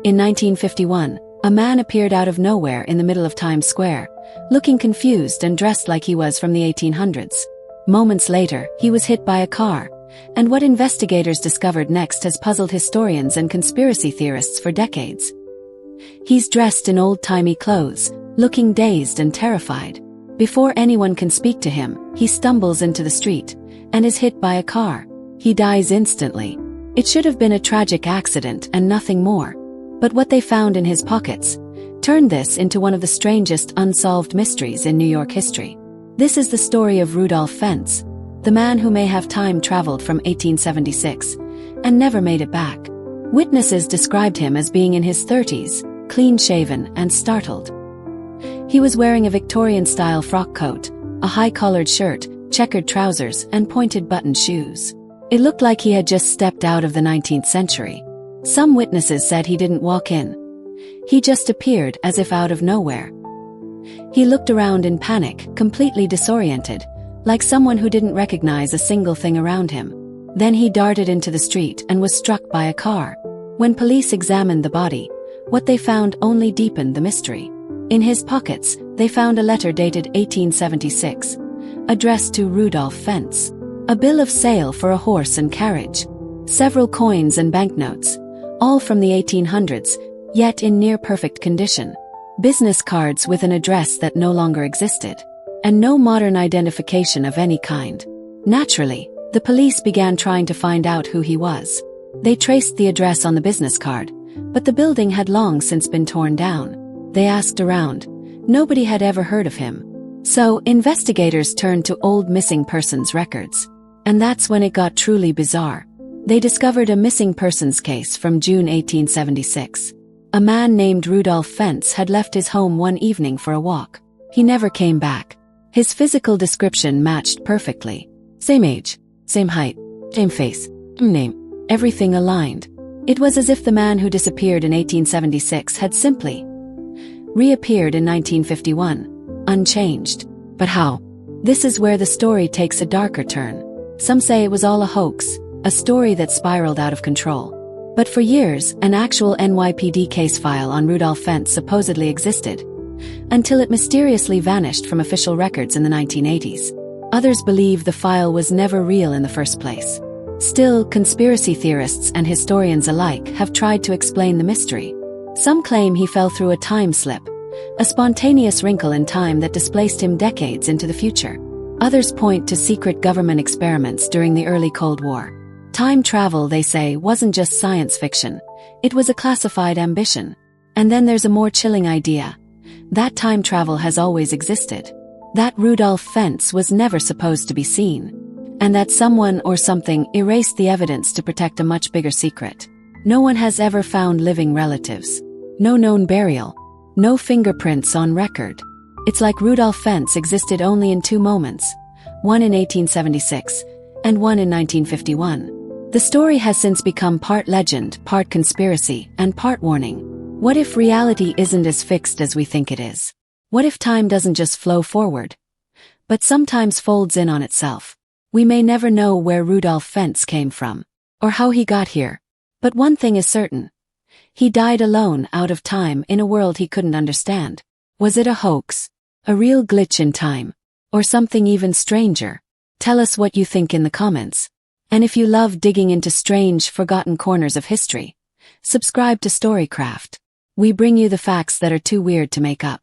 In 1951, a man appeared out of nowhere in the middle of Times Square, looking confused and dressed like he was from the 1800s. Moments later, he was hit by a car, and what investigators discovered next has puzzled historians and conspiracy theorists for decades. He's dressed in old-timey clothes, looking dazed and terrified. Before anyone can speak to him, he stumbles into the street and is hit by a car. He dies instantly. It should have been a tragic accident and nothing more. But what they found in his pockets turned this into one of the strangest unsolved mysteries in New York history. This is the story of Rudolph Fentz, the man who may have time traveled from 1876 and never made it back. Witnesses described him as being in his 30s, clean-shaven and startled. He was wearing a Victorian-style frock coat, a high-collared shirt, checkered trousers, and pointed-buttoned shoes. It looked like he had just stepped out of the 19th century. Some witnesses said he didn't walk in. He just appeared as if out of nowhere. He looked around in panic, completely disoriented, like someone who didn't recognize a single thing around him. Then he darted into the street and was struck by a car. When police examined the body, what they found only deepened the mystery. In his pockets, they found a letter dated 1876, addressed to Rudolph Fentz, a bill of sale for a horse and carriage, several coins and banknotes, all from the 1800s, yet in near-perfect condition, business cards with an address that no longer existed, and no modern identification of any kind. Naturally, the police began trying to find out who he was. They traced the address on the business card, but the building had long since been torn down. They asked around. Nobody had ever heard of him. So, investigators turned to old missing persons records. And that's when it got truly bizarre. They discovered a missing persons case from June 1876. A man named Rudolph Fentz had left his home one evening for a walk. He never came back. His physical description matched perfectly. Same age, same height, same face, same name, everything aligned. It was as if the man who disappeared in 1876 had simply reappeared in 1951, unchanged. But how? This is where the story takes a darker turn. Some say it was all a hoax, a story that spiraled out of control. But for years, an actual NYPD case file on Rudolph Fentz supposedly existed, until it mysteriously vanished from official records in the 1980s. Others believe the file was never real in the first place. Still, conspiracy theorists and historians alike have tried to explain the mystery. Some claim he fell through a time slip, a spontaneous wrinkle in time that displaced him decades into the future. Others point to secret government experiments during the early Cold War. Time travel, they say, wasn't just science fiction. It was a classified ambition. And then there's a more chilling idea. That time travel has always existed. That Rudolph Fentz was never supposed to be seen. And that someone or something erased the evidence to protect a much bigger secret. No one has ever found living relatives. No known burial. No fingerprints on record. It's like Rudolph Fentz existed only in two moments, one in 1876 and one in 1951. The story has since become part legend, part conspiracy, and part warning. What if reality isn't as fixed as we think it is? What if time doesn't just flow forward, but sometimes folds in on itself? We may never know where Rudolph Fentz came from, or how he got here. But one thing is certain. He died alone, out of time, in a world he couldn't understand. Was it a hoax? A real glitch in time? Or something even stranger? Tell us what you think in the comments. And if you love digging into strange, forgotten corners of history, subscribe to Storycraft. We bring you the facts that are too weird to make up.